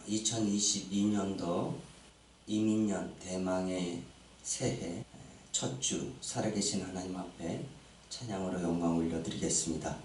2022년도 이민년 대망의 새해 첫 주 살아계신 하나님 앞에 찬양으로 영광 올려드리겠습니다.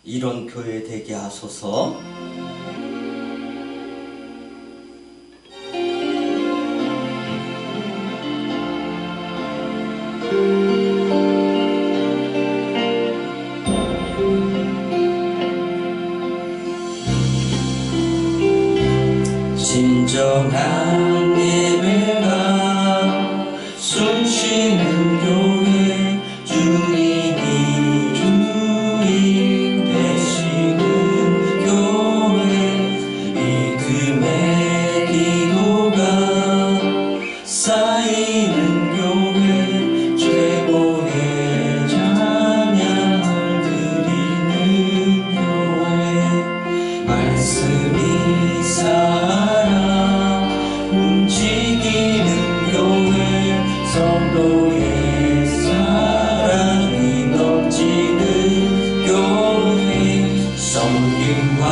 이런 교회 되게 하소서. 진정한 예배가 숨쉬는 교회, 주님이 주인 되시는 교회, 믿음의 기도가 쌓이는 교회, 최고의 찬양을 드리는 교회, 말씀이 살아 움직이는 교회, 성도의 사랑이 넘치는 교회, 섬김과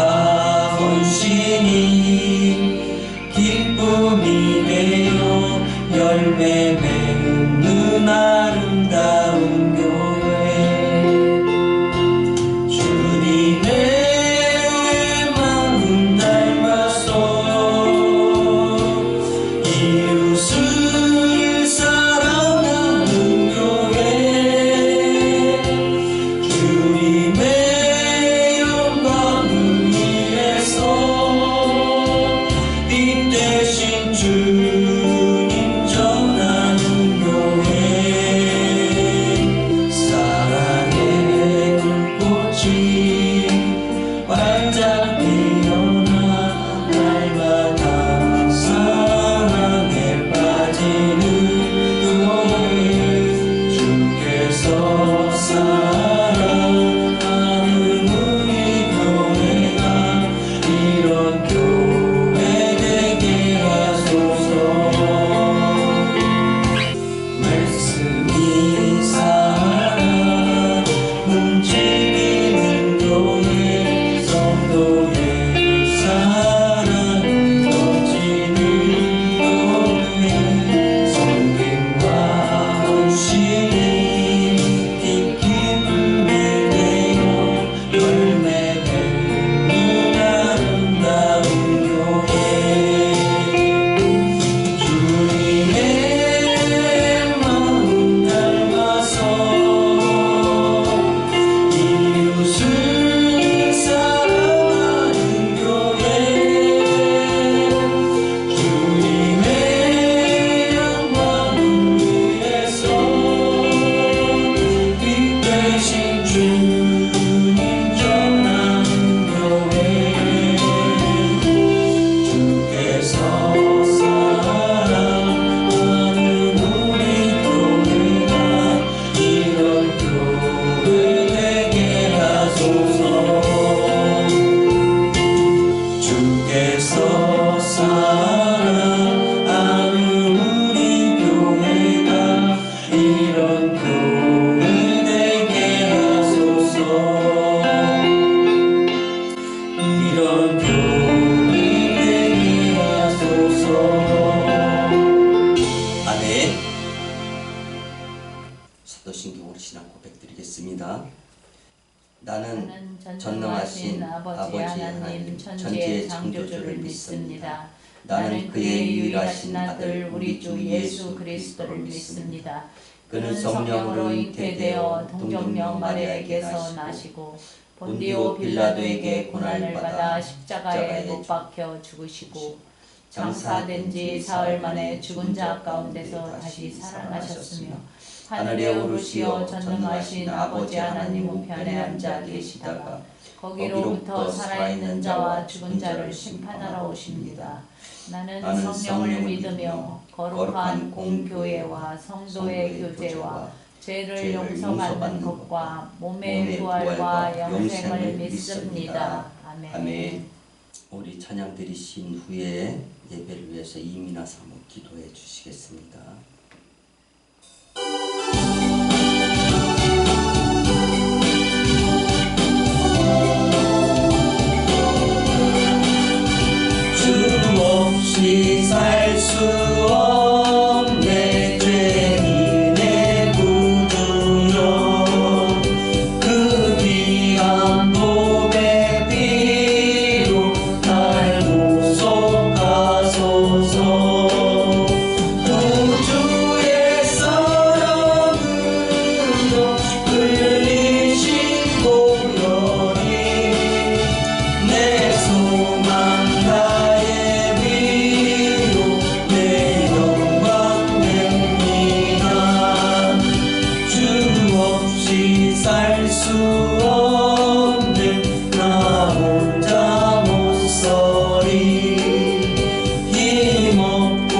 헌신이 기쁨이 되어 열매 맺는 아름다운 교회, 주님의 마음 닮아서 이웃을 사랑하는 교회, 주님의 영광을 위해서 빛 대신 주님 전하는 교회, 창조주를 믿습니다. 나는 그의 유일하신 아들 우리 주 예수 그리스도를 믿습니다. 그는 성령으로 잉태되어 동정녀 마리아에게서 나시고 본디오 빌라도에게 고난을 받아 십자가에 못 박혀 죽으시고 장사된 지 사흘 만에 죽은 자 가운데서 다시 살아나셨으며 하늘에 오르시어 전능하신 아버지 하나님 우편에 앉아 계시다가 거기로부터 살아있는 자와 죽은 자를 심판하러 오십니다. 나는 성령을 믿으며 거룩한 공교회와 성도의 교제와 죄를 용서받는 것과 몸의 부활과 영생을 믿습니다. 아멘. 우리 찬양 드리신 후에 예배를 위해서 임이나 사모 기도해 주시겠습니다. 주 없이 살 수 없네 죄인의 구주여 그 귀한 보배 피로 날 구속하소서 구주의 사랑으로 흘리신 보혈이 내 소망 나의 위로 내 영광 됩니다. 주 없이 살 수 없는 나 혼자 못 서리 힘없고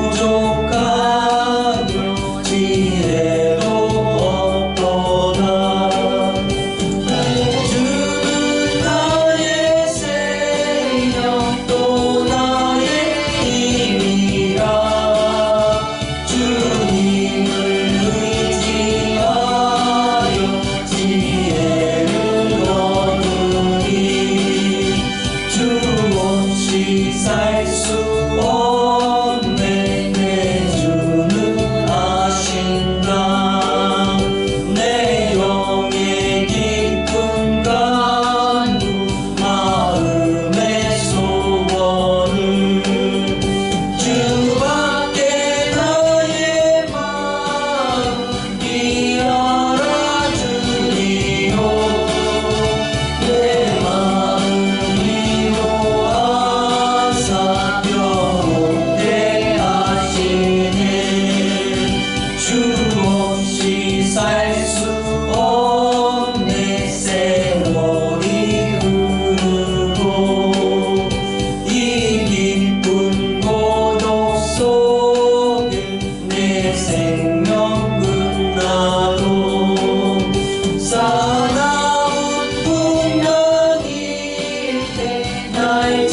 부족하며 지혜도 없도다 주는 나의 생명 또 나의 힘이라 주님을 의지하여 지혜를 얻으리 주 없이 살 수 없네 내 주는 아신다 내 영의 깊은 간구 마음의 소원을 주밖에 나의 마음이 알아주리요 내 마음이 모아사 평온케 하시네 주 없이 살 수 없네 세월이 흐르고 이 깊은 고독 속에 내 생명 끝나도 사나운 풍랑일 때 날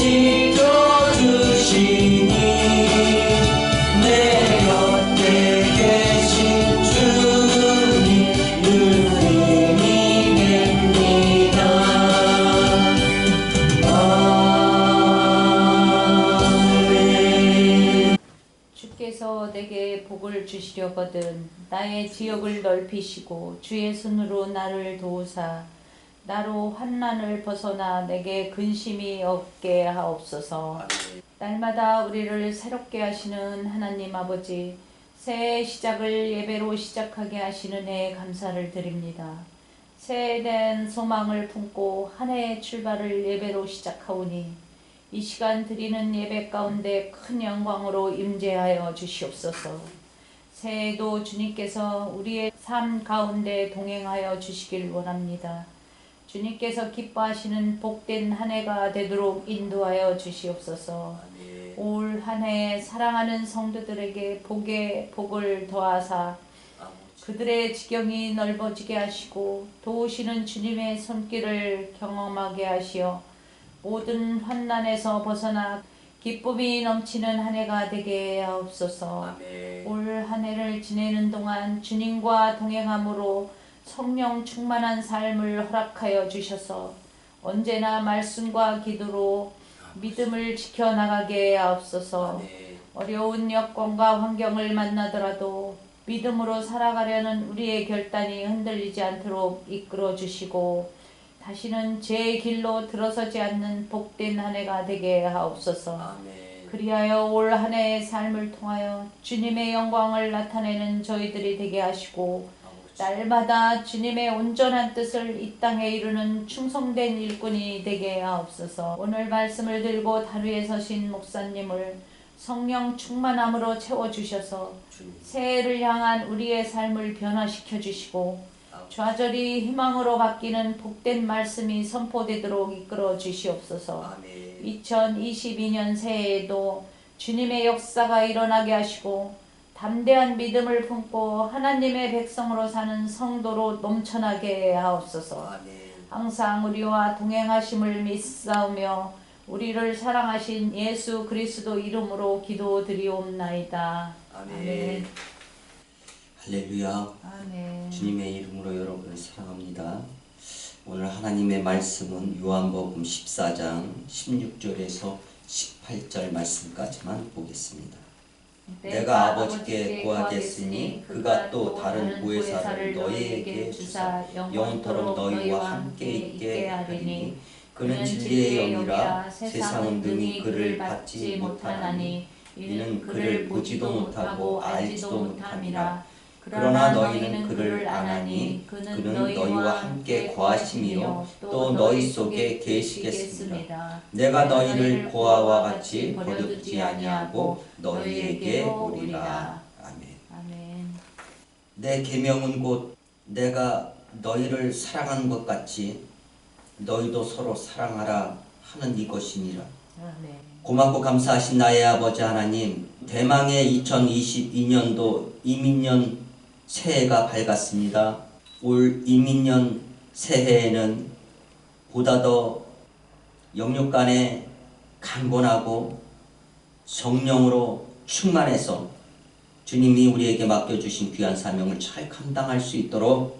지켜주시니 내 곁에 계신 주님 늘 힘이 됩니다. 아멘. 주께서 내게 복을 주시려거든 나의 지역을 넓히시고 주의 손으로 나를 도우사 나로 환난을 벗어나 내게 근심이 없게 하옵소서. 날마다 우리를 새롭게 하시는 하나님 아버지, 새해의 시작을 예배로 시작하게 하시는 해 감사를 드립니다. 새해에 대한 소망을 품고 한 해의 출발을 예배로 시작하오니 이 시간 드리는 예배 가운데 큰 영광으로 임재하여 주시옵소서. 새해에도 주님께서 우리의 삶 가운데 동행하여 주시길 원합니다. 주님께서 기뻐하시는 복된 한 해가 되도록 인도하여 주시옵소서. 올 한 해 사랑하는 성도들에게 복에 복을 더하사 그들의 지경이 넓어지게 하시고 도우시는 주님의 손길을 경험하게 하시어 모든 환난에서 벗어나 기쁨이 넘치는 한 해가 되게 하옵소서. 올 한 해를 지내는 동안 주님과 동행함으로 성령 충만한 삶을 허락하여 주셔서 언제나 말씀과 기도로 믿음을 지켜나가게 하옵소서. 어려운 여건과 환경을 만나더라도 믿음으로 살아가려는 우리의 결단이 흔들리지 않도록 이끌어 주시고 다시는 제 길로 들어서지 않는 복된 한 해가 되게 하옵소서. 아멘. 그리하여 올 한 해의 삶을 통하여 주님의 영광을 나타내는 저희들이 되게 하시고 날마다 주님의 온전한 뜻을 이 땅에 이루는 충성된 일꾼이 되게 하옵소서. 오늘 말씀을 들고 다루에 서신 목사님을 성령 충만함으로 채워주셔서 새해를 향한 우리의 삶을 변화시켜 주시고 좌절이 희망으로 바뀌는 복된 말씀이 선포되도록 이끌어 주시옵소서. 아멘. 2022년 새해에도 주님의 역사가 일어나게 하시고 담대한 믿음을 품고 하나님의 백성으로 사는 성도로 넘쳐나게 하옵소서. 아멘. 항상 우리와 동행하심을 믿사오며 우리를 사랑하신 예수 그리스도 이름으로 기도드리옵나이다. 아멘. 할렐루야. 아멘. 주님의 이름으로 여러분을 사랑합니다. 오늘 하나님의 말씀은 요한복음 14장 16절에서 18절 말씀까지만 보겠습니다. 내가 아버지께 구하겠으니 그가 또 다른 보혜사를 너희에게 주사 영원토록 너희와 함께 있게 하리니 그는 진리의 영이라 세상은 능히 그를 받지 못하나니 이는 그를 보지도 못하고 알지도 못함이라. 그러나 너희는 그를 아나니 그는 너희와 함께 거하심이요 또 너희 속에 계시겠습니다. 내가 너희를 고아와 같이 버려두지 아니하고 너희에게 오리라. 아멘. 아멘. 내 계명은 곧 내가 너희를 사랑한 것 같이 너희도 서로 사랑하라 하는 이것이니라. 아멘. 고맙고 감사하신 나의 아버지 하나님, 대망의 2022년도 이민년 새해가 밝았습니다. 올 이민년 새해에는 보다 더 영육 간에 강건하고 성령으로 충만해서 주님이 우리에게 맡겨주신 귀한 사명을 잘 감당할 수 있도록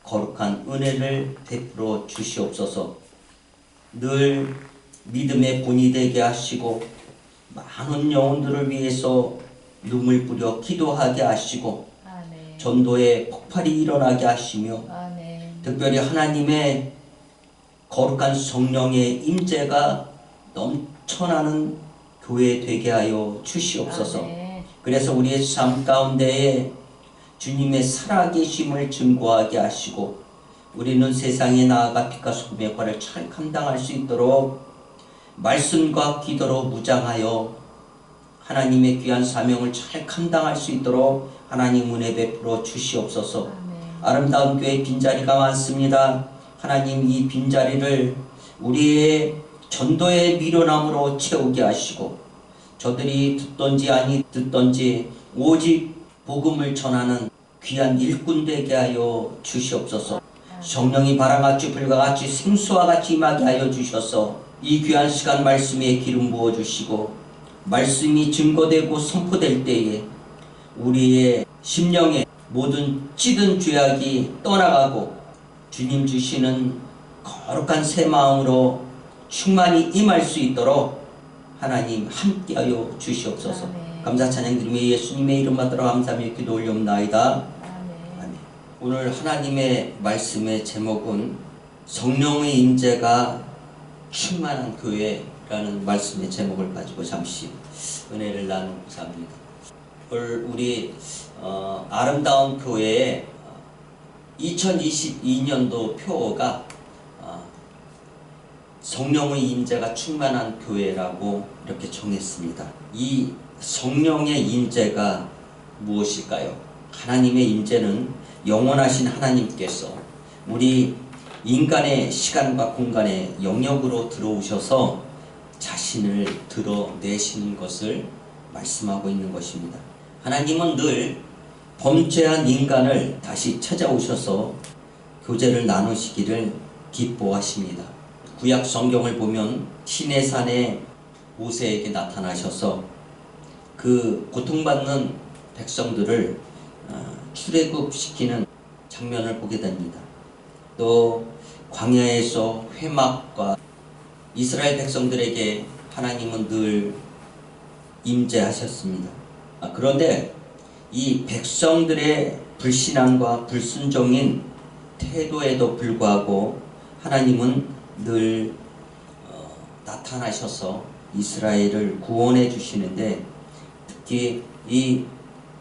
거룩한 은혜를 베풀어 주시옵소서. 늘 믿음의 본이 되게 하시고 많은 영혼들을 위해서 눈물 뿌려 기도하게 하시고 전도의 폭발이 일어나게 하시며 특별히 하나님의 거룩한 성령의 임재가 넘쳐나는 교회 되게 하여 주시옵소서. 그래서 우리의 삶 가운데에 주님의 살아계심을 증거하게 하시고 우리는 세상에 나아가 빛과 소금의 역할을 잘 감당할 수 있도록 말씀과 기도로 무장하여 하나님의 귀한 사명을 잘 감당할 수 있도록 하나님 은혜 베풀어 주시옵소서. 아름다운 교회 빈자리가 많습니다. 하나님 이 빈자리를 우리의 전도의 미련함으로 채우게 하시고 저들이 듣던지 아니 듣던지 오직 복음을 전하는 귀한 일꾼 되게 하여 주시옵소서. 성령이 바람같이 불과같이 생수와 같이 임하게 하여 주셔서 이 귀한 시간 말씀에 기름 부어주시고 말씀이 증거되고 선포될 때에 우리의 심령에 모든 찌든 죄악이 떠나가고 주님 주시는 거룩한 새 마음으로 충만히 임할 수 있도록 하나님 함께하여 주시옵소서. 감사 찬양 드리며 예수님의 이름 받들어 감사하며 기도 올려옵나이다. 아멘. 오늘 하나님의 말씀의 제목은 성령의 임재가 충만한 교회라는 말씀의 제목을 가지고 잠시 은혜를 나누고자 합니다. 오늘 우리 아름다운 교회의 2022년도 표어가 성령의 임재가 충만한 교회라고 이렇게 정했습니다. 이 성령의 임재가 무엇일까요? 하나님의 임재는 영원하신 하나님께서 우리 인간의 시간과 공간의 영역으로 들어오셔서 자신을 드러내시는 것을 말씀하고 있는 것입니다. 하나님은 늘 범죄한 인간을 다시 찾아오셔서 교제를 나누시기를 기뻐하십니다. 구약 성경을 보면 시내산에 모세에게 나타나셔서 그 고통받는 백성들을 출애굽시키는 장면을 보게 됩니다. 또 광야에서 회막과 이스라엘 백성들에게 하나님은 늘 임재하셨습니다. 그런데 이 백성들의 불신앙과 불순종인 태도에도 불구하고 하나님은 늘 나타나셔서 이스라엘을 구원해 주시는데, 특히 이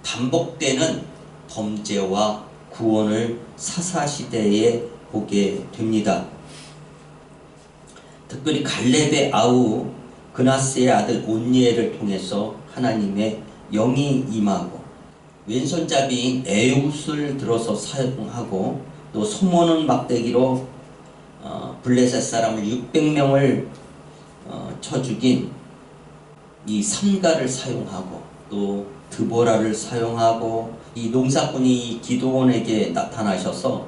반복되는 범죄와 구원을 사사시대에 보게 됩니다. 특별히 갈렙의 아우 그나스의 아들 온니엘을 통해서 하나님의 영이 임하고, 왼손잡이인 에웃을 들어서 사용하고, 또 소모는 막대기로 블레셋 사람을 600명을 쳐 죽인 이 삼가를 사용하고, 또 드보라를 사용하고, 이 농사꾼이 기드온에게 나타나셔서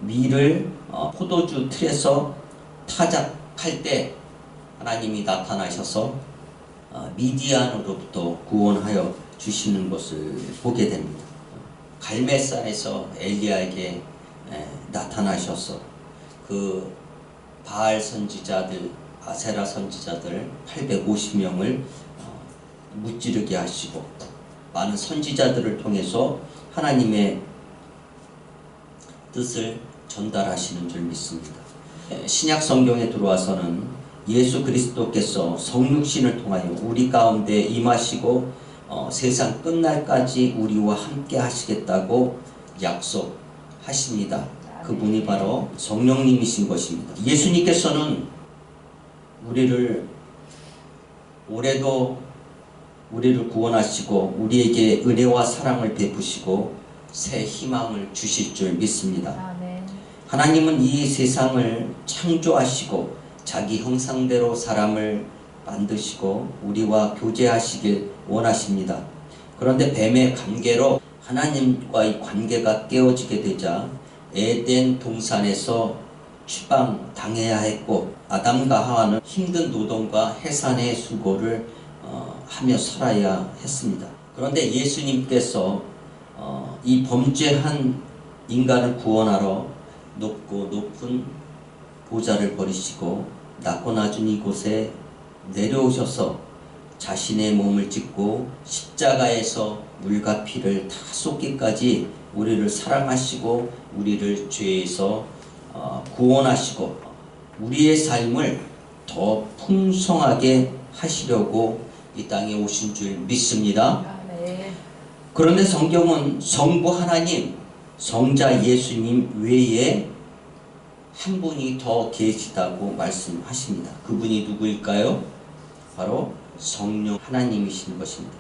밀을 포도주 틀에서 타작할 때 하나님이 나타나셔서 미디안으로부터 구원하여 주시는 것을 보게 됩니다. 갈멜산에서 엘리야에게 나타나셔서 그 바알 선지자들, 아세라 선지자들 850명을 무찌르게 하시고, 많은 선지자들을 통해서 하나님의 뜻을 전달하시는 줄 믿습니다. 신약 성경에 들어와서는 예수 그리스도께서 성육신을 통하여 우리 가운데 임하시고 세상 끝날까지 우리와 함께 하시겠다고 약속하십니다. 그분이 바로 성령님이신 것입니다. 예수님께서는 올해도 우리를 구원하시고 우리에게 은혜와 사랑을 베푸시고 새 희망을 주실 줄 믿습니다. 아멘. 하나님은 이 세상을 창조하시고 자기 형상대로 사람을 만드시고 우리와 교제하시길 원하십니다. 그런데 뱀의 관계로 하나님과의 관계가 깨어지게 되자 에덴 동산에서 추방당해야 했고, 아담과 하와는 힘든 노동과 해산의 수고를 하며 살아야 했습니다. 그런데 예수님께서 이 범죄한 인간을 구원하러 높고 높은 보좌를 버리시고 낮고 낮은 이곳에 내려오셔서 자신의 몸을 찢고 십자가에서 물과 피를 다 쏟기까지 우리를 사랑하시고 우리를 죄에서 구원하시고 우리의 삶을 더 풍성하게 하시려고 이 땅에 오신 줄 믿습니다. 아멘. 그런데 성경은 성부 하나님, 성자 예수님 외에 한 분이 더 계시다고 말씀하십니다. 그분이 누구일까요? 바로 성령 하나님이신 것입니다.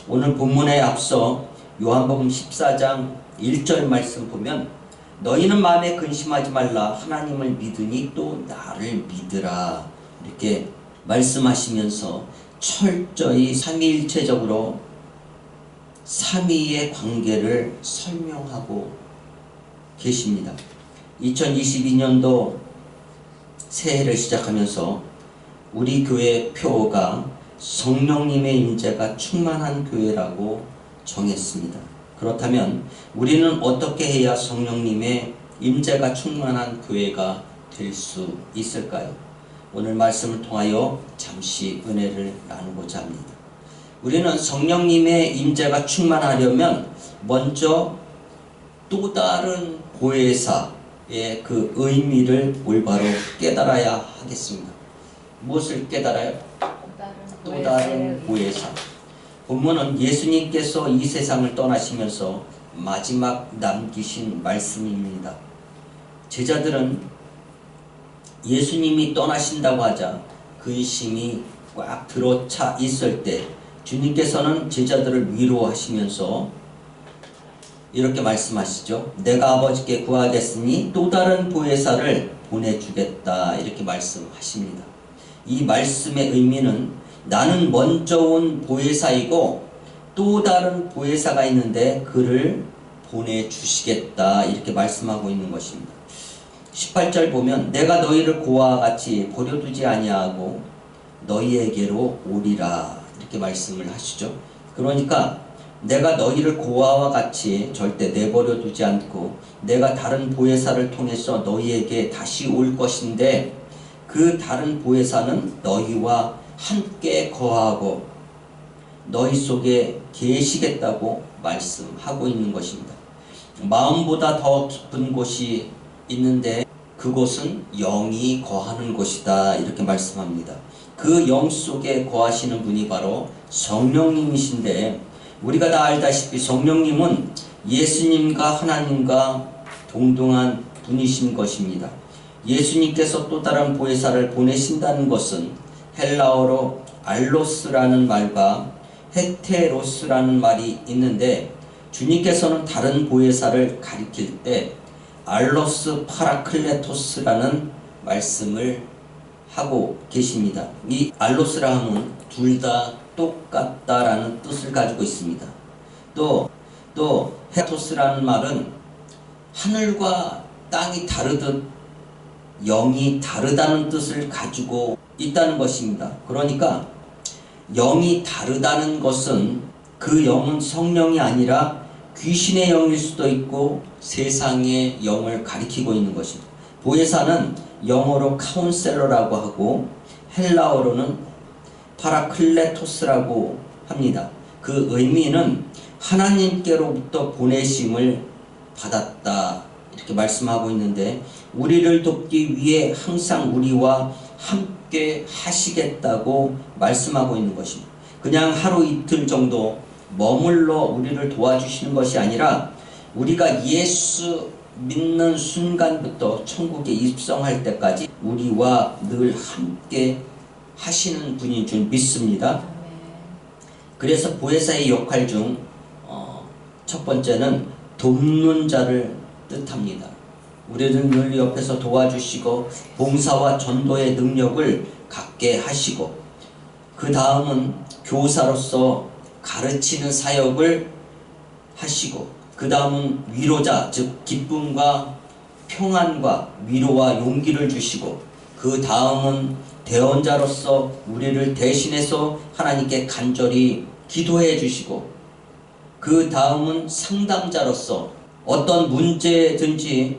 오늘 본문에 앞서 요한복음 14장 1절 말씀 보면, 너희는 마음에 근심하지 말라, 하나님을 믿으니 또 나를 믿으라, 이렇게 말씀하시면서 철저히 삼위일체적으로 삼위의 관계를 설명하고 계십니다. 2022년도 새해를 시작하면서 우리 교회 표어가 성령님의 임재가 충만한 교회라고 정했습니다. 그렇다면 우리는 어떻게 해야 성령님의 임재가 충만한 교회가 될 수 있을까요? 오늘 말씀을 통하여 잠시 은혜를 나누고자 합니다. 우리는 성령님의 임재가 충만하려면 먼저 또 다른 보혜사의 그 의미를 올바로 깨달아야 하겠습니다. 무엇을 깨달아요? 또 다른 보혜사. 본문은 예수님께서 이 세상을 떠나시면서 마지막 남기신 말씀입니다. 제자들은 예수님이 떠나신다고 하자 근심이 꽉 들어차 있을 때 주님께서는 제자들을 위로하시면서 이렇게 말씀하시죠. 내가 아버지께 구하겠으니 또 다른 보혜사를 보내주겠다, 이렇게 말씀하십니다. 이 말씀의 의미는 나는 먼저 온 보혜사이고 또 다른 보혜사가 있는데 그를 보내주시겠다, 이렇게 말씀하고 있는 것입니다. 18절 보면 내가 너희를 고아와 같이 버려두지 아니하고 너희에게로 오리라, 이렇게 말씀을 하시죠. 그러니까 내가 너희를 고아와 같이 절대 내버려 두지 않고 내가 다른 보혜사를 통해서 너희에게 다시 올 것인데, 그 다른 보혜사는 너희와 함께 거하고 너희 속에 계시겠다고 말씀하고 있는 것입니다. 마음보다 더 깊은 곳이 있는데 그곳은 영이 거하는 곳이다 이렇게 말씀합니다. 그 영 속에 거하시는 분이 바로 성령님이신데, 우리가 다 알다시피 성령님은 예수님과 하나님과 동등한 분이신 것입니다. 예수님께서 또 다른 보혜사를 보내신다는 것은 헬라어로 알로스라는 말과 헤테로스라는 말이 있는데, 주님께서는 다른 보혜사를 가리킬 때 알로스 파라클레토스라는 말씀을 하고 계십니다. 이 알로스라 함은 둘 다 똑같다라는 뜻을 가지고 있습니다. 또 헤토스라는 말은 하늘과 땅이 다르듯 영이 다르다는 뜻을 가지고 있다는 것입니다. 그러니까 영이 다르다는 것은 그 영은 성령이 아니라 귀신의 영일 수도 있고 세상의 영을 가리키고 있는 것입니다. 보혜사는 영어로 카운셀러라고 하고 헬라어로는 파라클레토스라고 합니다. 그 의미는 하나님께로부터 보내심을 받았다 이렇게 말씀하고 있는데, 우리를 돕기 위해 항상 우리와 함께 하시겠다고 말씀하고 있는 것입니다. 그냥 하루 이틀 정도 머물러 우리를 도와주시는 것이 아니라 우리가 예수 믿는 순간부터 천국에 입성할 때까지 우리와 늘 함께 하시는 분인 줄 믿습니다. 그래서 보혜사의 역할 중 첫 번째는 돕는 자를 뜻합니다. 우리를 늘 옆에서 도와주시고 봉사와 전도의 능력을 갖게 하시고, 그 다음은 교사로서 가르치는 사역을 하시고, 그 다음은 위로자, 즉 기쁨과 평안과 위로와 용기를 주시고, 그 다음은 대언자로서 우리를 대신해서 하나님께 간절히 기도해 주시고, 그 다음은 상담자로서 어떤 문제든지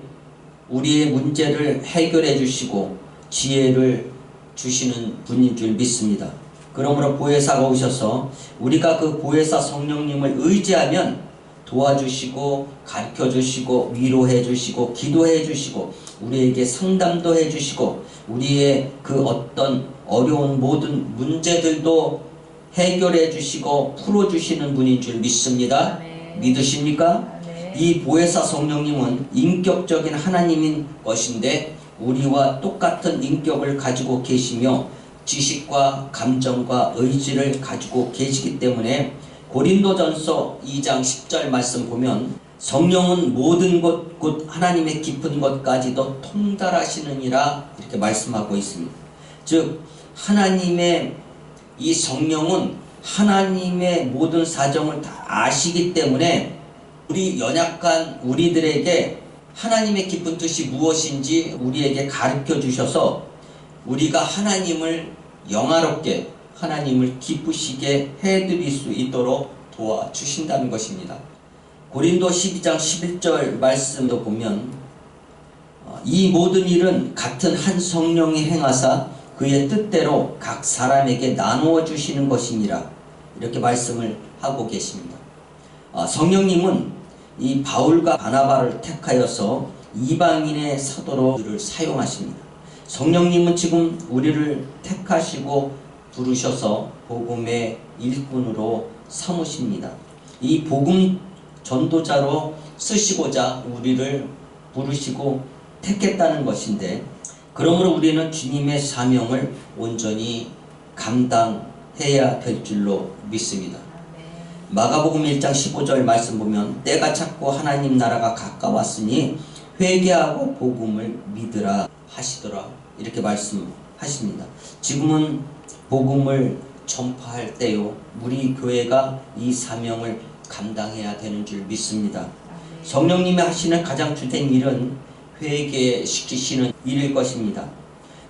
우리의 문제를 해결해 주시고 지혜를 주시는 분인 줄 믿습니다. 그러므로 보혜사가 오셔서 우리가 그 보혜사 성령님을 의지하면 도와주시고 가르쳐 주시고 위로해 주시고 기도해 주시고 우리에게 상담도 해 주시고 우리의 그 어떤 어려운 모든 문제들도 해결해 주시고 풀어 주시는 분인 줄 믿습니다. 믿으십니까? 이 보혜사 성령님은 인격적인 하나님인 것인데 우리와 똑같은 인격을 가지고 계시며 지식과 감정과 의지를 가지고 계시기 때문에 고린도전서 2장 10절 말씀 보면 성령은 모든 것 곧 하나님의 깊은 것까지도 통달하시느니라 이렇게 말씀하고 있습니다. 즉 하나님의 이 성령은 하나님의 모든 사정을 다 아시기 때문에 우리 연약한 우리들에게 하나님의 깊은 뜻이 무엇인지 우리에게 가르쳐 주셔서 우리가 하나님을 영화롭게 하나님을 기쁘시게 해드릴 수 있도록 도와주신다는 것입니다. 고린도 12장 11절 말씀도 보면 이 모든 일은 같은 한 성령이 행하사 그의 뜻대로 각 사람에게 나누어 주시는 것이니라 이렇게 말씀을 하고 계십니다. 성령님은 이 바울과 바나바를 택하여서 이방인의 사도로 그를 사용하십니다. 성령님은 지금 우리를 택하시고 부르셔서 복음의 일꾼으로 삼으십니다. 이 복음 전도자로 쓰시고자 우리를 부르시고 택했다는 것인데, 그러므로 우리는 주님의 사명을 온전히 감당해야 될 줄로 믿습니다. 마가복음 1장 15절 말씀 보면 때가 찼고 하나님 나라가 가까웠으니 회개하고 복음을 믿으라 하시더라 이렇게 말씀하십니다. 지금은 복음을 전파할 때요 우리 교회가 이 사명을 감당해야 되는 줄 믿습니다. 성령님이 하시는 가장 주된 일은 회개시키시는 일일 것입니다.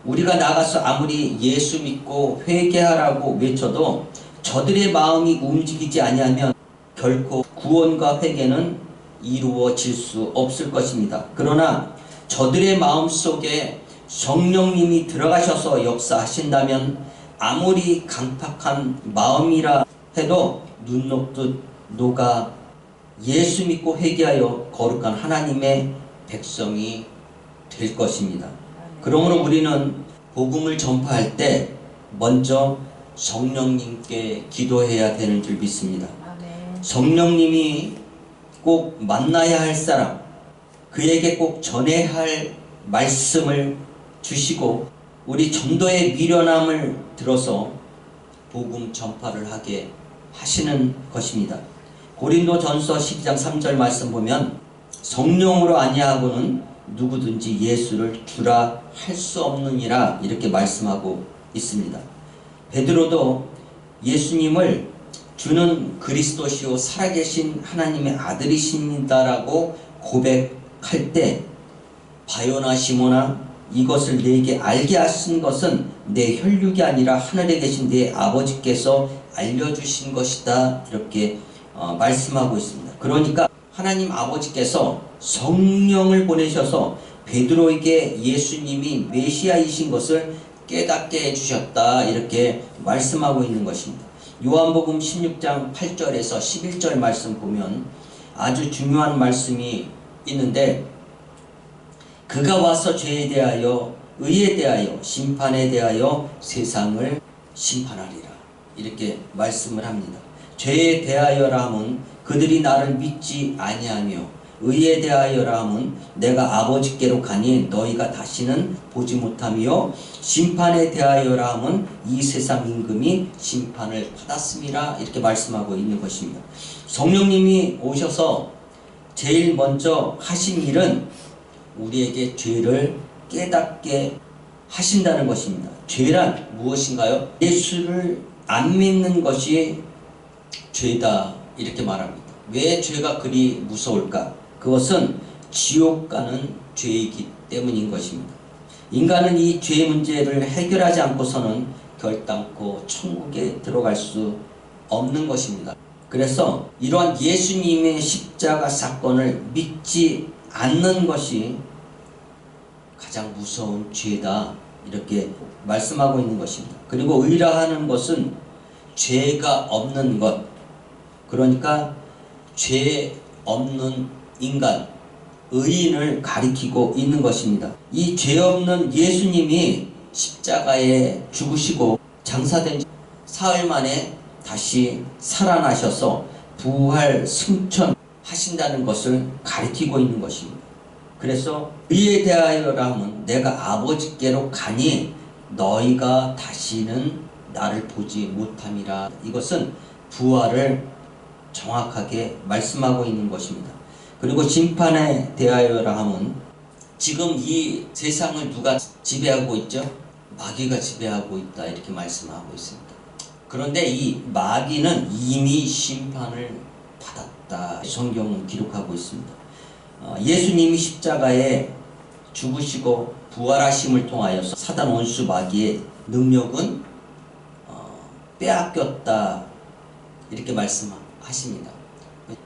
우리가 나가서 아무리 예수 믿고 회개하라고 외쳐도 저들의 마음이 움직이지 아니하면 결코 구원과 회개는 이루어질 수 없을 것입니다. 그러나 저들의 마음속에 성령님이 들어가셔서 역사하신다면 아무리 강팍한 마음이라 해도 눈 녹듯 녹아 예수 믿고 회개하여 거룩한 하나님의 백성이 될 것입니다. 그러므로 우리는 복음을 전파할 때 먼저 성령님께 기도해야 되는 줄 믿습니다. 성령님이 꼭 만나야 할 사람, 그에게 꼭 전해야 할 말씀을 주시고 우리 전도의 미련함을 들어서 복음 전파를 하게 하시는 것입니다. 고린도전서 12장 3절 말씀 보면 성령으로 아니하고는 누구든지 예수를 주라 할 수 없느니라 이렇게 말씀하고 있습니다. 베드로도 예수님을 주는 그리스도시요 살아계신 하나님의 아들이십니다라고 고백할 때 바요나 시모나 이것을 내게 알게 하신 것은 내 혈육이 아니라 하늘에 계신 내 아버지께서 알려주신 것이다 이렇게 말씀하고 있습니다. 그러니까 하나님 아버지께서 성령을 보내셔서 베드로에게 예수님이 메시아이신 것을 깨닫게 해주셨다 이렇게 말씀하고 있는 것입니다. 요한복음 16장 8절에서 11절 말씀 보면 아주 중요한 말씀이 있는데 그가 와서 죄에 대하여 의에 대하여 심판에 대하여 세상을 심판하리라 이렇게 말씀을 합니다. 죄에 대하여라 함은 그들이 나를 믿지 아니하며 의에 대하여라 함은 내가 아버지께로 가니 너희가 다시는 보지 못하며 심판에 대하여라 함은 이 세상 임금이 심판을 받았음이라 이렇게 말씀하고 있는 것입니다. 성령님이 오셔서 제일 먼저 하신 일은 우리에게 죄를 깨닫게 하신다는 것입니다. 죄란 무엇인가요? 예수를 안 믿는 것이 죄다 이렇게 말합니다. 왜 죄가 그리 무서울까? 그것은 지옥 가는 죄이기 때문인 것입니다. 인간은 이 죄 문제를 해결하지 않고서는 결단코 천국에 들어갈 수 없는 것입니다. 그래서 이러한 예수님의 십자가 사건을 믿지 않는 것이 가장 무서운 죄다 이렇게 말씀하고 있는 것입니다. 그리고 의라 하는 것은 죄가 없는 것, 그러니까 죄 없는 인간, 의인을 가리키고 있는 것입니다. 이 죄 없는 예수님이 십자가에 죽으시고 장사된 지 사흘 만에 다시 살아나셔서 부활 승천하신다는 것을 가리키고 있는 것입니다. 그래서 의에 대하여라 하면 내가 아버지께로 가니 너희가 다시는 나를 보지 못함이라. 이것은 부활을 정확하게 말씀하고 있는 것입니다. 그리고 심판에 대하여라 하면 지금 이 세상을 누가 지배하고 있죠? 마귀가 지배하고 있다 이렇게 말씀하고 있습니다. 그런데 이 마귀는 이미 심판을 받았다 성경은 기록하고 있습니다. 예수님이 십자가에 죽으시고 부활하심을 통하여서 사단 원수 마귀의 능력은 빼앗겼다 이렇게 말씀하십니다.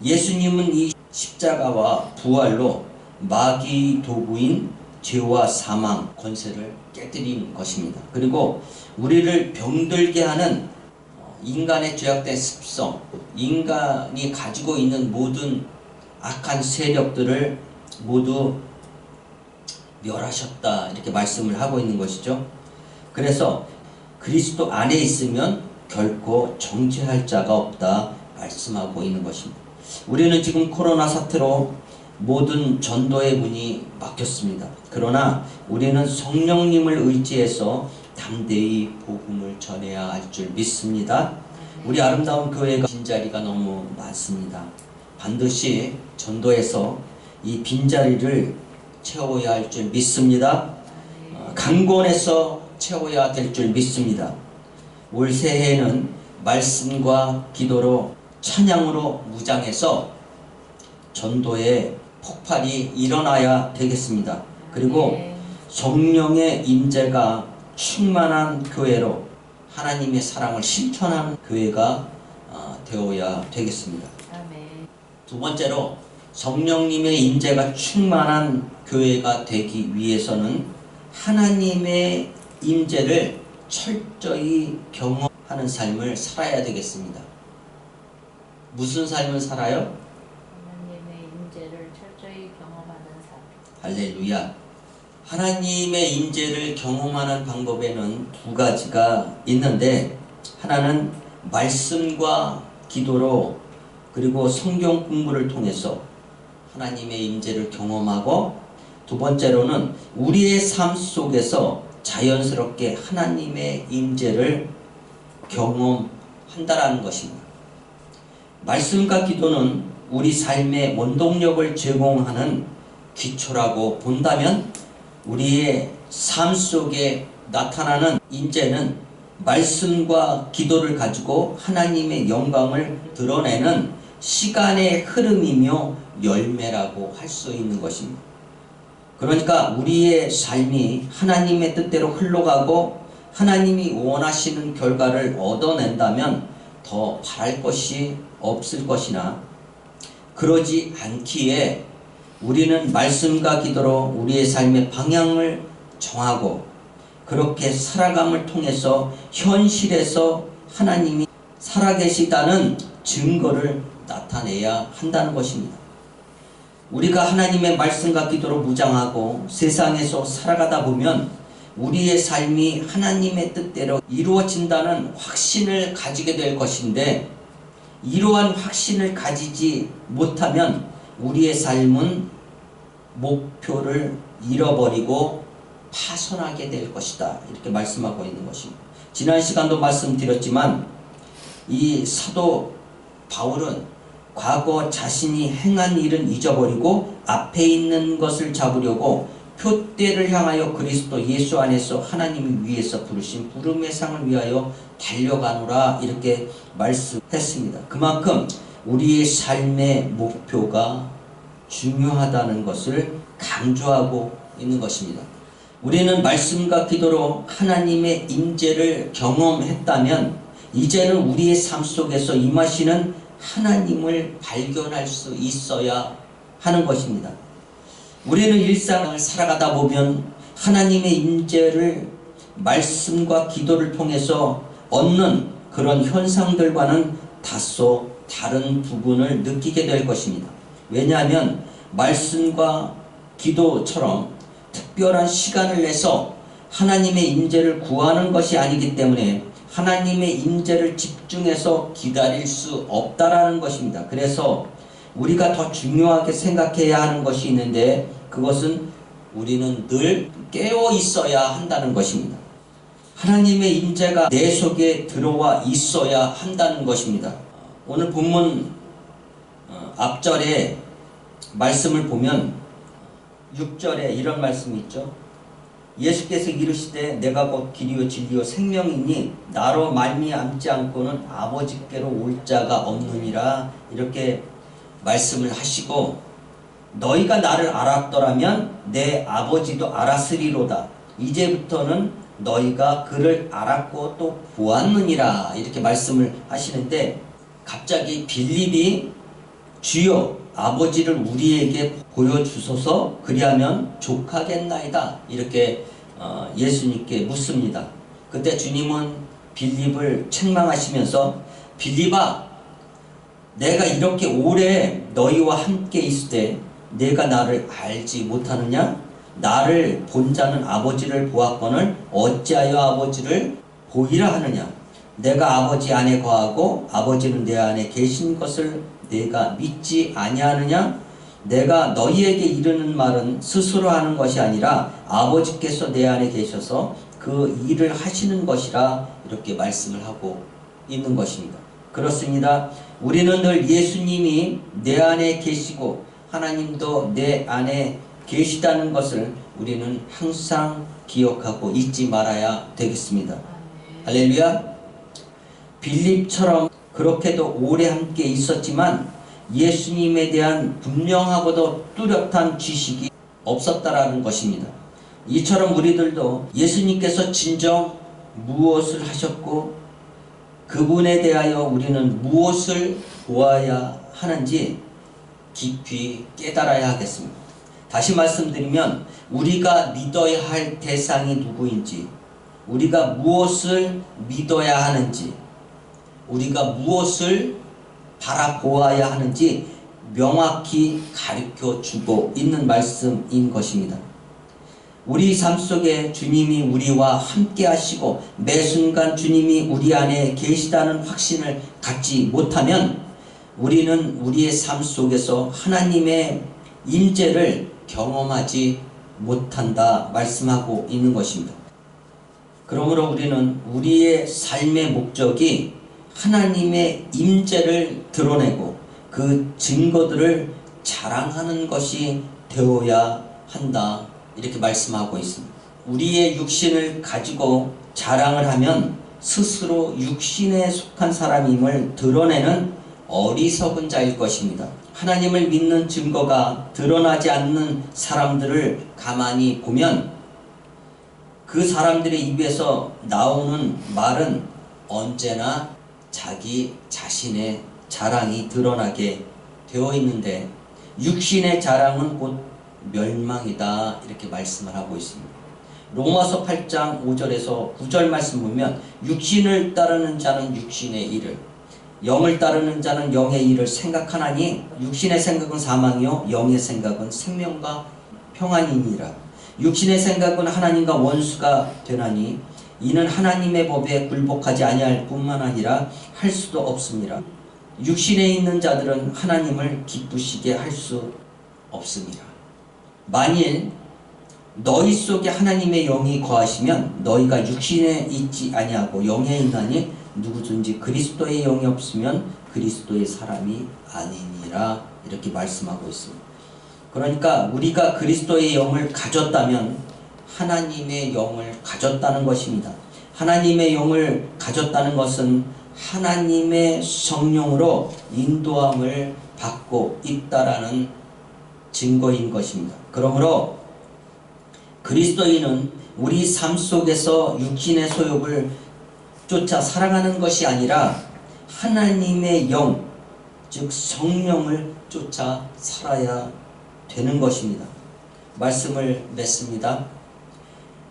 예수님은 이 십자가와 부활로 마귀 도구인 죄와 사망 권세를 깨뜨린 것입니다. 그리고 우리를 병들게 하는 인간의 죄악된 습성, 인간이 가지고 있는 모든 악한 세력들을 모두 멸하셨다 이렇게 말씀을 하고 있는 것이죠. 그래서 그리스도 안에 있으면 결코 정죄할 자가 없다 말씀하고 있는 것입니다. 우리는 지금 코로나 사태로 모든 전도의 문이 막혔습니다. 그러나 우리는 성령님을 의지해서 담대히 복음을 전해야 할 줄 믿습니다. 우리 아름다운 교회가 빈자리가 너무 많습니다. 반드시 전도에서 이 빈자리를 채워야 할 줄 믿습니다. 강권해서 채워야 될 줄 믿습니다. 올 새해에는 말씀과 기도로 찬양으로 무장해서 전도의 폭발이 일어나야 되겠습니다. 그리고 성령의 임재가 충만한 교회로 하나님의 사랑을 실천하는 교회가 되어야 되겠습니다. 두 번째로 성령님의 임재가 충만한 교회가 되기 위해서는 하나님의 임재를 철저히 경험하는 삶을 살아야 되겠습니다. 무슨 삶을 살아요? 하나님의 임재를 철저히 경험하는 삶. 할렐루야. 하나님의 임재를 경험하는 방법에는 두 가지가 있는데, 하나는 말씀과 기도로 그리고 성경 공부를 통해서 하나님의 임재를 경험하고, 두 번째로는 우리의 삶 속에서 자연스럽게 하나님의 임재를 경험한다라는 것입니다. 말씀과 기도는 우리 삶의 원동력을 제공하는 기초라고 본다면, 우리의 삶 속에 나타나는 임재는 말씀과 기도를 가지고 하나님의 영광을 드러내는 시간의 흐름이며 열매라고 할 수 있는 것입니다. 그러니까 우리의 삶이 하나님의 뜻대로 흘러가고 하나님이 원하시는 결과를 얻어낸다면 더 바랄 것이 없을 것이나, 그러지 않기에 우리는 말씀과 기도로 우리의 삶의 방향을 정하고 그렇게 살아감을 통해서 현실에서 하나님이 살아계시다는 증거를 나타내야 한다는 것입니다. 우리가 하나님의 말씀과 기도로 무장하고 세상에서 살아가다 보면 우리의 삶이 하나님의 뜻대로 이루어진다는 확신을 가지게 될 것인데, 이러한 확신을 가지지 못하면 우리의 삶은 목표를 잃어버리고 파손하게 될 것이다, 이렇게 말씀하고 있는 것입니다. 지난 시간도 말씀드렸지만 이 사도 바울은 과거 자신이 행한 일은 잊어버리고 앞에 있는 것을 잡으려고 표대를 향하여 그리스도 예수 안에서 하나님이 위에서 부르신 부름의 상을 위하여 달려가노라, 이렇게 말씀했습니다. 그만큼 우리의 삶의 목표가 중요하다는 것을 강조하고 있는 것입니다. 우리는 말씀과 기도로 하나님의 임재를 경험했다면 이제는 우리의 삶 속에서 임하시는 하나님을 발견할 수 있어야 하는 것입니다. 우리는 일상을 살아가다 보면 하나님의 임재를 말씀과 기도를 통해서 얻는 그런 현상들과는 다소 다른 부분을 느끼게 될 것입니다. 왜냐하면 말씀과 기도처럼 특별한 시간을 내서 하나님의 임재를 구하는 것이 아니기 때문에 하나님의 임재를 집중해서 기다릴 수 없다라는 것입니다. 그래서 우리가 더 중요하게 생각해야 하는 것이 있는데, 그것은 우리는 늘 깨어 있어야 한다는 것입니다. 하나님의 임재가 내 속에 들어와 있어야 한다는 것입니다. 오늘 본문 앞절에 말씀을 보면 6절에 이런 말씀이 있죠. 예수께서 이르시되 내가 곧 길이요 진리요 생명이니 나로 말미암지 않고는 아버지께로 올 자가 없느니라, 이렇게 말씀을 하시고, 너희가 나를 알았더라면 내 아버지도 알았으리로다. 이제부터는 너희가 그를 알았고 또 보았느니라, 이렇게 말씀을 하시는데, 갑자기 빌립이 주여 아버지를 우리에게 보여주소서, 그리하면 족하겠나이다, 이렇게 예수님께 묻습니다. 그때 주님은 빌립을 책망하시면서, 빌립아, 내가 이렇게 오래 너희와 함께 있을 때 내가 나를 알지 못하느냐? 나를 본 자는 아버지를 보았거늘 어찌하여 아버지를 보이라 하느냐? 내가 아버지 안에 거하고 아버지는 내 안에 계신 것을 내가 믿지 아니하느냐? 내가 너희에게 이르는 말은 스스로 하는 것이 아니라 아버지께서 내 안에 계셔서 그 일을 하시는 것이라, 이렇게 말씀을 하고 있는 것입니다. 그렇습니다. 우리는 늘 예수님이 내 안에 계시고 하나님도 내 안에 계시다는 것을 우리는 항상 기억하고 잊지 말아야 되겠습니다. 할렐루야. 빌립처럼 그렇게도 오래 함께 있었지만 예수님에 대한 분명하고도 뚜렷한 지식이 없었다라는 것입니다. 이처럼 우리들도 예수님께서 진정 무엇을 하셨고 그분에 대하여 우리는 무엇을 보아야 하는지 깊이 깨달아야 하겠습니다. 다시 말씀드리면, 우리가 믿어야 할 대상이 누구인지, 우리가 무엇을 믿어야 하는지, 우리가 무엇을 바라보아야 하는지 명확히 가르쳐 주고 있는 말씀인 것입니다. 우리 삶 속에 주님이 우리와 함께 하시고 매 순간 주님이 우리 안에 계시다는 확신을 갖지 못하면 우리는 우리의 삶 속에서 하나님의 임재를 경험하지 못한다 말씀하고 있는 것입니다. 그러므로 우리는 우리의 삶의 목적이 하나님의 임재를 드러내고 그 증거들을 자랑하는 것이 되어야 한다 이렇게 말씀하고 있습니다. 우리의 육신을 가지고 자랑을 하면 스스로 육신에 속한 사람임을 드러내는 어리석은 자일 것입니다. 하나님을 믿는 증거가 드러나지 않는 사람들을 가만히 보면 그 사람들의 입에서 나오는 말은 언제나 자기 자신의 자랑이 드러나게 되어 있는데 육신의 자랑은 곧 멸망이다 이렇게 말씀을 하고 있습니다. 로마서 8장 5절에서 9절 말씀 보면 육신을 따르는 자는 육신의 일을 영을 따르는 자는 영의 일을 생각하나니 육신의 생각은 사망이요 영의 생각은 생명과 평안이니라. 육신의 생각은 하나님과 원수가 되나니 이는 하나님의 법에 굴복하지 아니할 뿐만 아니라 할 수도 없습니다. 육신에 있는 자들은 하나님을 기쁘시게 할 수 없습니다. 만일 너희 속에 하나님의 영이 거하시면 너희가 육신에 있지 아니하고 영에 있나니 누구든지 그리스도의 영이 없으면 그리스도의 사람이 아니니라 이렇게 말씀하고 있습니다. 그러니까 우리가 그리스도의 영을 가졌다면 하나님의 영을 가졌다는 것입니다. 하나님의 영을 가졌다는 것은 하나님의 성령으로 인도함을 받고 있다라는 증거인 것입니다. 그러므로 그리스도인은 우리 삶 속에서 육신의 소욕을 쫓아 살아가는 것이 아니라 하나님의 영, 즉 성령을 쫓아 살아야 되는 것입니다. 말씀을 맺습니다.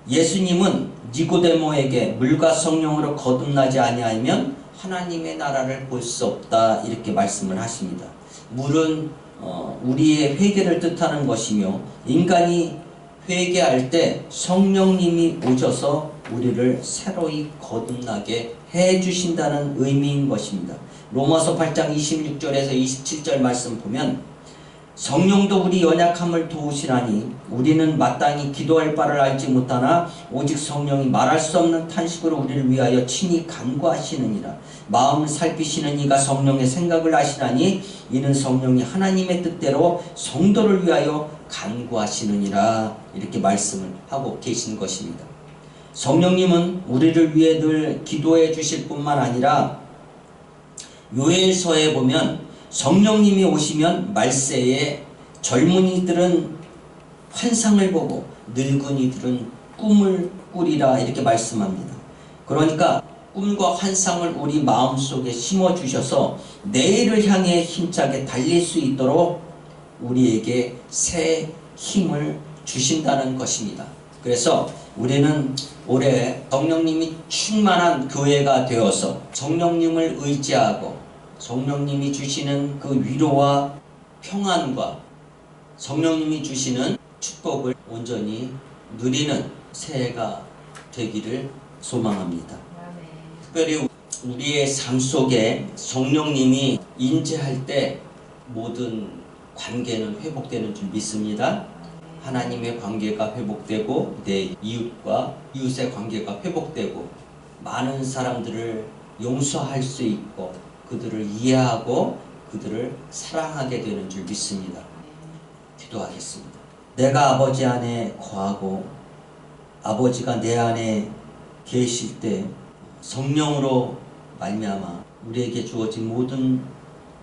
예수님은 니고데모에게 물과 성령으로 거듭나지 아니하면 하나님의 나라를 볼 수 없다 이렇게 말씀을 하십니다. 물은 우리의 회개를 뜻하는 것이며 인간이 회개할 때 성령님이 오셔서 우리를 새로이 거듭나게 해주신다는 의미인 것입니다. 로마서 8장 26절에서 27절 말씀 보면 성령도 우리 연약함을 도우시나니 우리는 마땅히 기도할 바를 알지 못하나 오직 성령이 말할 수 없는 탄식으로 우리를 위하여 친히 간구하시느니라. 마음을 살피시는 이가 성령의 생각을 아시나니 이는 성령이 하나님의 뜻대로 성도를 위하여 간구하시느니라 이렇게 말씀을 하고 계신 것입니다. 성령님은 우리를 위해 늘 기도해 주실 뿐만 아니라 요엘서에 보면 성령님이 오시면 말세에 젊은이들은 환상을 보고 늙은이들은 꿈을 꾸리라 이렇게 말씀합니다. 그러니까 꿈과 환상을 우리 마음속에 심어주셔서 내일을 향해 힘차게 달릴 수 있도록 우리에게 새 힘을 주신다는 것입니다. 그래서 우리는 올해 성령님이 충만한 교회가 되어서 성령님을 의지하고 성령님이 주시는 그 위로와 평안과 성령님이 주시는 축복을 온전히 누리는 새해가 되기를 소망합니다. 특별히 우리의 삶 속에 성령님이 임재할 때 모든 관계는 회복되는 줄 믿습니다. 하나님의 관계가 회복되고 내 이웃과 이웃의 관계가 회복되고 많은 사람들을 용서할 수 있고 그들을 이해하고 그들을 사랑하게 되는 줄 믿습니다. 기도하겠습니다. 내가 아버지 안에 거하고 아버지가 내 안에 계실 때 성령으로 말미암아 우리에게 주어진 모든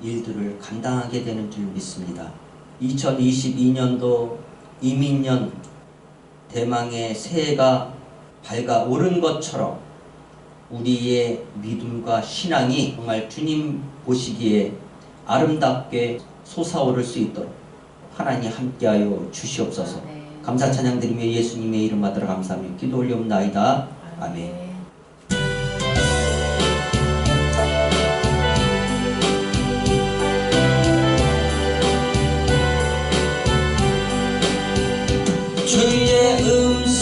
일들을 감당하게 되는 줄 믿습니다. 2022년도 이민년 대망의 새해가 밝아오른 것처럼 우리의 믿음과 신앙이 정말 주님 보시기에 아름답게 솟아오를 수 있도록 하나님 함께하여 주시옵소서. 감사 찬양드리며 예수님의 이름 받들어 감사하며 기도 올려옵나이다. 아멘. 주의 음성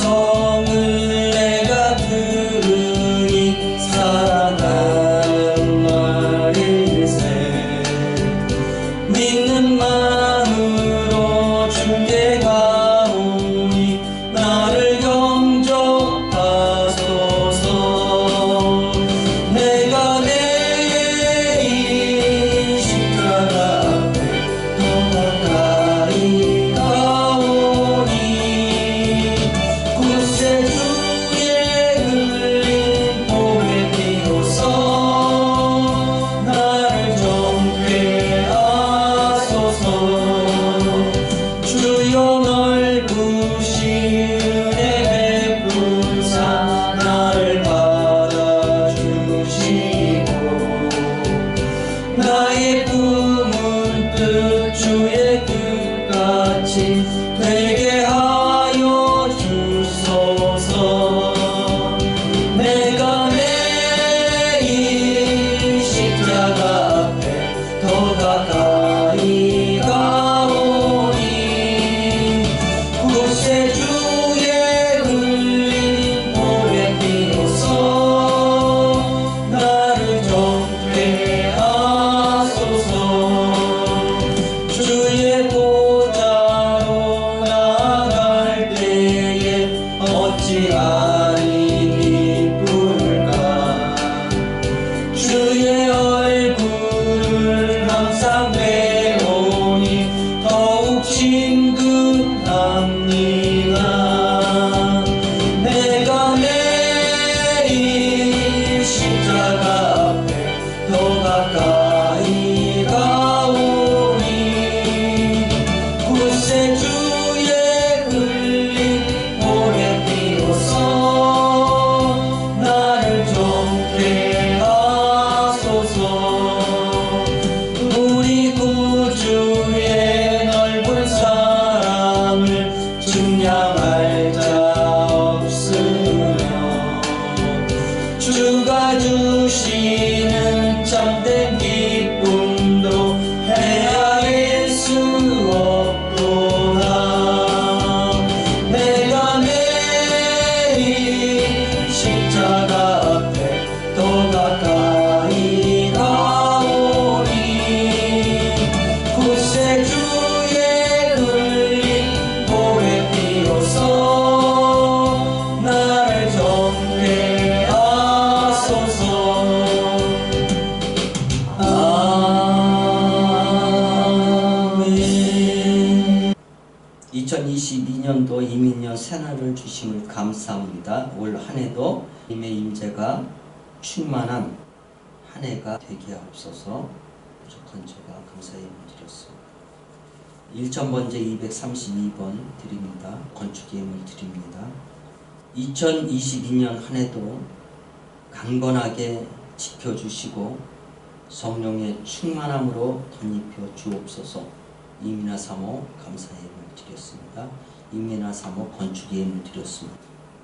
2022년도 이민년 새날을 주심을 감사합니다. 올 한 해도 님의 임재가 충만한 한 해가 되게 하옵소서. 부족한 제가 감사의 예물 드렸습니다. 1,000번째 232번 드립니다. 건축 예물 드립니다. 2022년 한 해도 강건하게 지켜주시고 성령의 충만함으로 덧입혀 주옵소서. 이민아 사모 감사의 예물 드렸습니다. 이민아 사모 건축 예물 드렸습니다.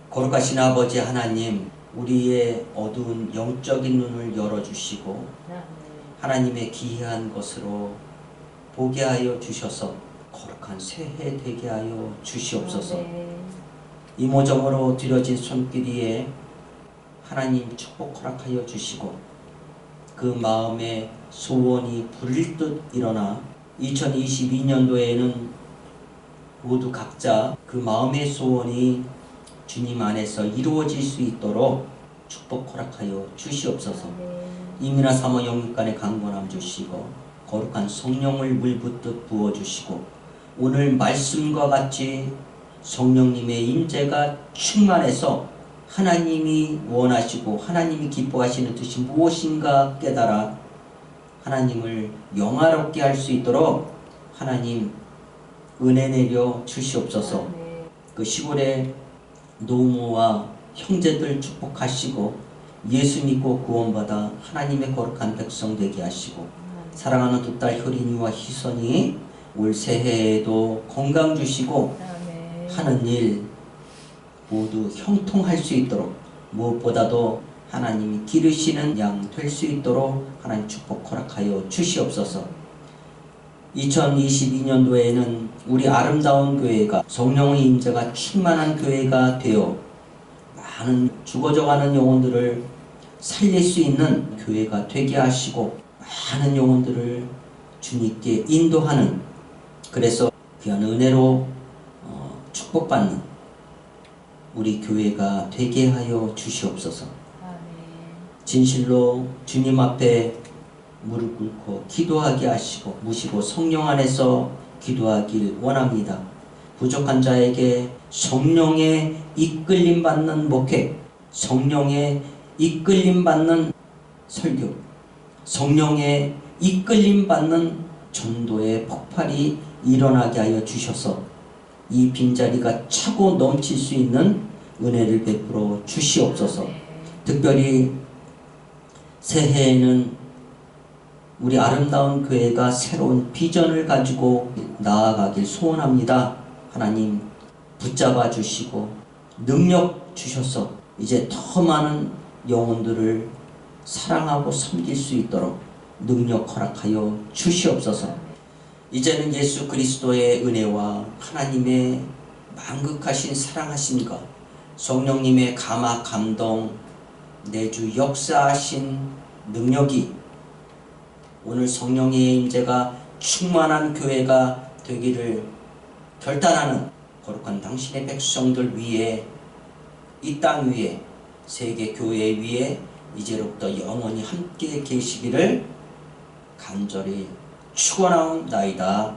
거룩하신 아버지 하나님, 우리의 어두운 영적인 눈을 열어주시고 하나님의 기이한 것으로 보게 하여 주셔서 거룩한 새해 되게 하여 주시옵소서. 이모저모로 드려진 손길 위에 하나님 축복 허락하여 주시고 그 마음의 소원이 불릴 듯 일어나 2022년도에는 모두 각자 그 마음의 소원이 주님 안에서 이루어질 수 있도록 축복 허락하여 주시옵소서. 이민아 사모 영육간의 강건함 주시고 거룩한 성령을 물붓듯 부어주시고 오늘 말씀과 같이 성령님의 임재가 충만해서 하나님이 원하시고 하나님이 기뻐하시는 뜻이 무엇인가 깨달아 하나님을 영화롭게 할 수 있도록 하나님 은혜 내려 주시옵소서. 그 시골의 노모와 형제들 축복하시고 예수 믿고 구원받아 하나님의 거룩한 백성 되게 하시고 사랑하는 두 딸 효린이와 희선이 올 새해에도 건강 주시고 하는 일 모두 형통할 수 있도록 무엇보다도 하나님이 기르시는 양 될 수 있도록 하나님 축복 허락하여 주시옵소서. 2022년도에는 우리 아름다운 교회가 성령의 임재가 충만한 교회가 되어 많은 죽어져가는 영혼들을 살릴 수 있는 교회가 되게 하시고 많은 영혼들을 주님께 인도하는, 그래서 귀한 은혜로 축복받는 우리 교회가 되게 하여 주시옵소서. 진실로 주님 앞에 무릎 꿇고 기도하게 하시고 무시고 성령 안에서 기도하길 원합니다. 부족한 자에게 성령의 이끌림 받는 목회, 성령의 이끌림 받는 설교, 성령의 이끌림 받는 전도의 폭발이 일어나게 하여 주셔서 이 빈자리가 차고 넘칠 수 있는 은혜를 베풀어 주시옵소서. 특별히 새해에는 우리 아름다운 교회가 새로운 비전을 가지고 나아가길 소원합니다. 하나님 붙잡아 주시고 능력 주셔서 이제 더 많은 영혼들을 사랑하고 섬길 수 있도록 능력 허락하여 주시옵소서. 이제는 예수 그리스도의 은혜와 하나님의 만극하신 사랑하심과 성령님의 감화 감동 내주 역사하신 능력이 오늘 성령의 임재가 충만한 교회가 되기를 결단하는 거룩한 당신의 백성들 위에, 이 땅 위에, 세계 교회 위에 이제로부터 영원히 함께 계시기를 간절히 축원하옵나이다.